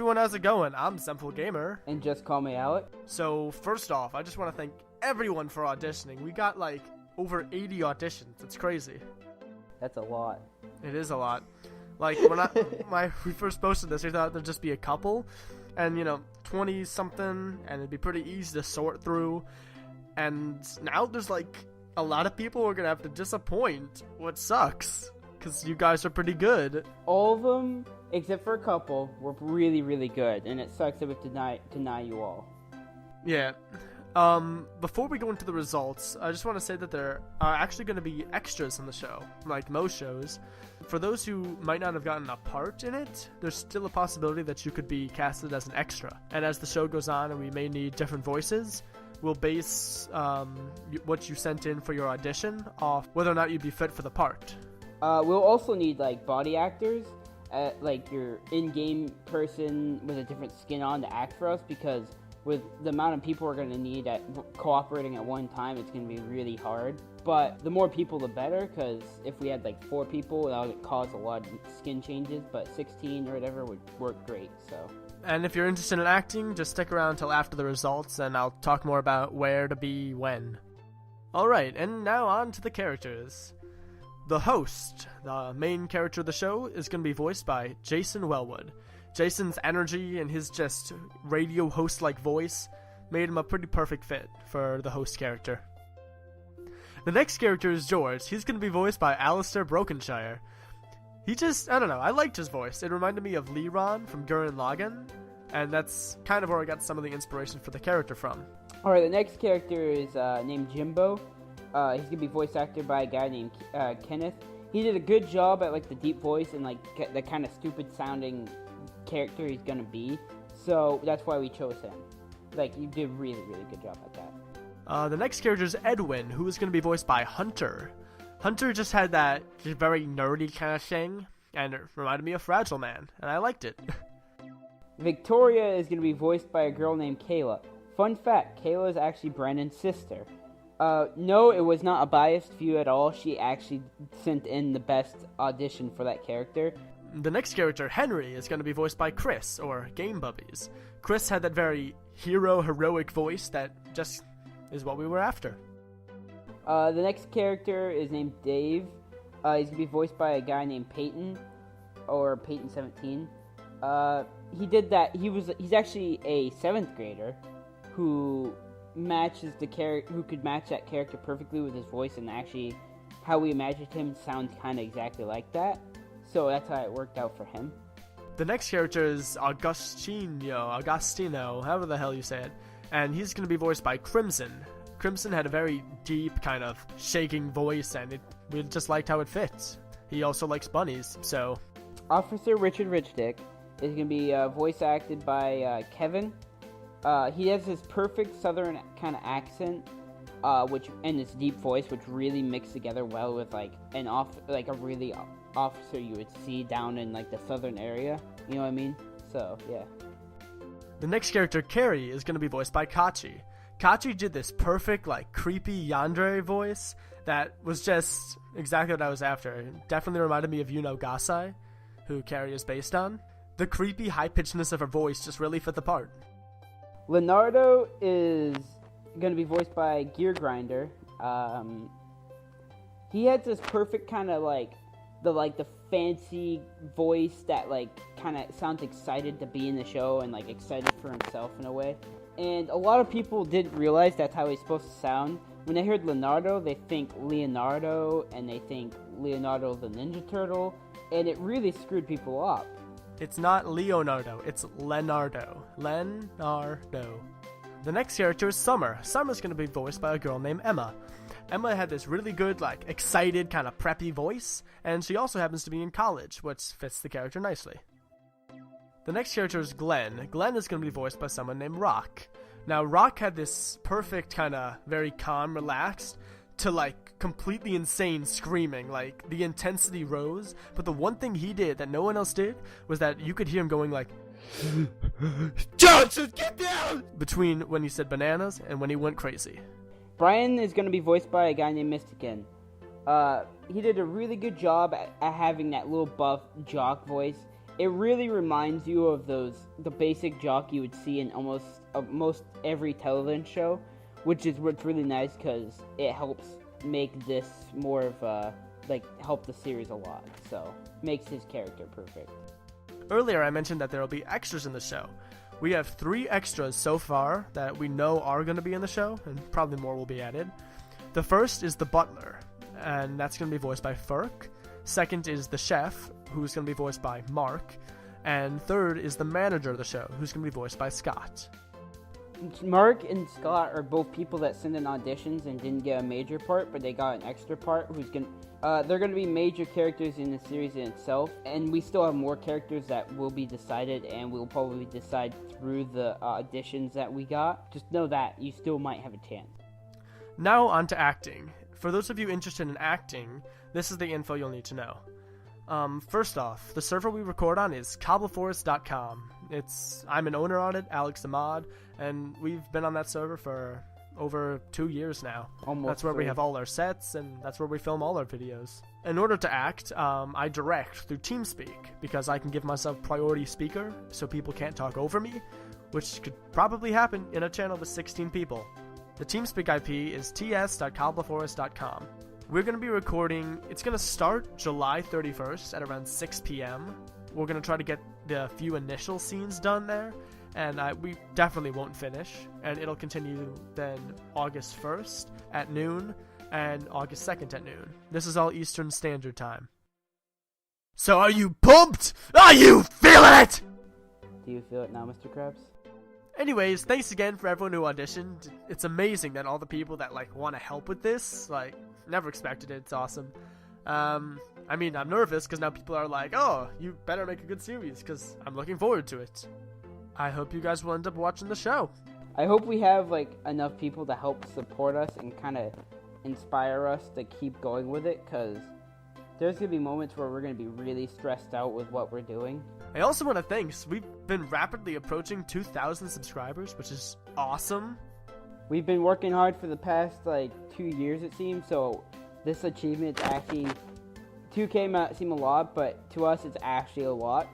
everyone, how's it going? I'm Simple Gamer. And just call me Alec. So, first off, I just want to thank everyone for auditioning. We got like over 80 auditions. It's crazy. That's a lot. It is a lot. Like, when we first posted this, we thought there'd just be a couple. And, 20-something, and it'd be pretty easy to sort through. And now there's like a lot of people we're going to have to disappoint, what sucks. Because you guys are pretty good. All of them, except for a couple, were really, really good. And it sucks that we deny you all. Yeah. Before we go into the results, I just want to say that there are actually going to be extras in the show, like most shows. For those who might not have gotten a part in it, there's still a possibility that you could be casted as an extra. And as the show goes on and we may need different voices, we'll base what you sent in for your audition off whether or not you'd be fit for the part. We'll also need, like, body actors, like your in-game person with a different skin on to act for us, because with the amount of people we're going to need cooperating at one time, it's going to be really hard. But the more people, the better, because if we had like 4 people, that would cause a lot of skin changes, but 16 or whatever would work great, so. And if you're interested in acting, just stick around until after the results, and I'll talk more about where to be when. Alright, and now on to the characters. The host, the main character of the show, is going to be voiced by Jason Wellwood. Jason's energy and his just radio host-like voice made him a pretty perfect fit for the host character. The next character is George. He's going to be voiced by Alistair Brokenshire. I don't know, I liked his voice. It reminded me of Leron from Gurren Lagann, and that's kind of where I got some of the inspiration for the character from. Alright, the next character is named Jimbo. He's going to be voice acted by a guy named Kenneth. He did a good job at like the deep voice and like the kind of stupid sounding character he's gonna be, so that's why we chose him. Like, you did a really, really good job at that. The next character is Edwin, who is going to be voiced by Hunter. Hunter just had that just very nerdy kind of thing, and it reminded me of Fragile Man, and I liked it. Victoria is going to be voiced by a girl named Kayla. Fun fact, Kayla is actually Brandon's sister. No, it was not a biased view at all. She actually sent in the best audition for that character. The next character, Henry, is going to be voiced by Chris, or Game Bubbies. Chris had that very heroic voice that just is what we were after. The next character is named Dave. He's going to be voiced by a guy named Peyton, or Peyton17. He's actually a 7th grader who could match that character perfectly with his voice, and actually how we imagined him sounds kind of exactly like that. So that's how it worked out for him. The next character is Agostino, however the hell you say it. And he's going to be voiced by Crimson. Crimson had a very deep, kind of shaking voice, and we just liked how it fits. He also likes bunnies, so. Officer Richard Richdick is going to be voice acted by Kevin. He has this perfect southern kind of accent, and this deep voice, which really mixed together well with like a really officer you would see down in like the southern area, you know what I mean? So yeah. The next character, Carrie, is going to be voiced by Kachi. Kachi did this perfect, like, creepy yandere voice that was just exactly what I was after. It definitely reminded me of Yuno Gasai, who Carrie is based on. The creepy high-pitchedness of her voice just really fit the part. Leonardo is going to be voiced by Gear Grinder. He had this perfect kind of like the fancy voice that like kind of sounds excited to be in the show and like excited for himself in a way. And a lot of people didn't realize that's how he's supposed to sound. When they heard Leonardo, they think Leonardo, and they think Leonardo the Ninja Turtle, and it really screwed people up. It's not Leonardo, it's Leonardo. Leonardo. The next character is Summer. Summer's going to be voiced by a girl named Emma. Emma had this really good, like, excited, kind of preppy voice, and she also happens to be in college, which fits the character nicely. The next character is Glenn. Glenn is going to be voiced by someone named Rock. Now, Rock had this perfect, kind of very calm, relaxed, to, like, completely insane screaming. Like, the intensity rose, but the one thing he did that no one else did was that you could hear him going, like, Johnson, get down! Between when he said bananas and when he went crazy. Brian is going to be voiced by a guy named Mystican. He did a really good job at having that little buff jock voice, it really reminds you of the basic jock you would see in most every television show, which is what's really nice because it helps make this more of a, help the series a lot. So, makes his character perfect. Earlier I mentioned that there will be extras in the show. We have 3 extras so far that we know are going to be in the show, and probably more will be added. The first is the butler, and that's going to be voiced by Ferk. Second is the chef, who's going to be voiced by Mark. And third is the manager of the show, who's going to be voiced by Scott. Mark and Scott are both people that sent in auditions and didn't get a major part, but they got an extra part. They're going to be major characters in the series in itself, and we still have more characters that will be decided, and we'll probably decide through the auditions that we got. Just know that you still might have a chance. Now on to acting. For those of you interested in acting, this is the info you'll need to know. First off, the server we record on is cobbleforest.com. I'm an owner on it, Alex the mod, and we've been on that server for over 2 years now. That's where we have all our sets, and that's where we film all our videos. In order to act, I direct through TeamSpeak, because I can give myself priority speaker, so people can't talk over me, which could probably happen in a channel with 16 people. The TeamSpeak IP is ts.cobbleforest.com. We're going to be recording, it's going to start July 31st at around 6 p.m. We're going to try to get the few initial scenes done there, and we definitely won't finish, and it'll continue then August 1st at noon, and August 2nd at noon. This is all Eastern Standard Time. So are you pumped? Are you feeling it? Do you feel it now, Mr. Krabs? Anyways, thanks again for everyone who auditioned. It's amazing that all the people that want to help with this, never expected it. It's awesome. I'm nervous because now people are like, oh, you better make a good series, because I'm looking forward to it. I hope you guys will end up watching the show. I hope we have enough people to help support us and kind of inspire us to keep going with it, because there's going to be moments where we're going to be really stressed out with what we're doing. I also want to thank, we've been rapidly approaching 2,000 subscribers, which is awesome. We've been working hard for the past 2 years, it seems, so this achievement actually, 2K might seem a lot, but to us it's actually a lot,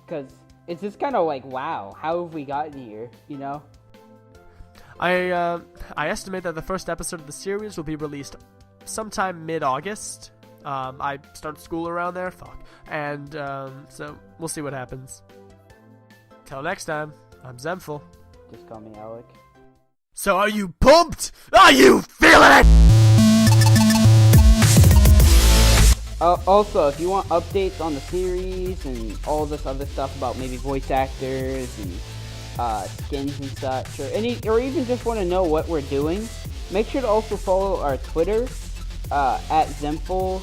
because it's just kind of wow, how have we gotten here, you know? I estimate that the first episode of the series will be released sometime mid-August. I start school around there, and so we'll see what happens. Till next time, I'm Zemful. Just call me Alec. So are you pumped? Are you feeling it? Also, if you want updates on the series and all this other stuff about maybe voice actors and skins and such, or even just want to know what we're doing, make sure to also follow our Twitter at Zemful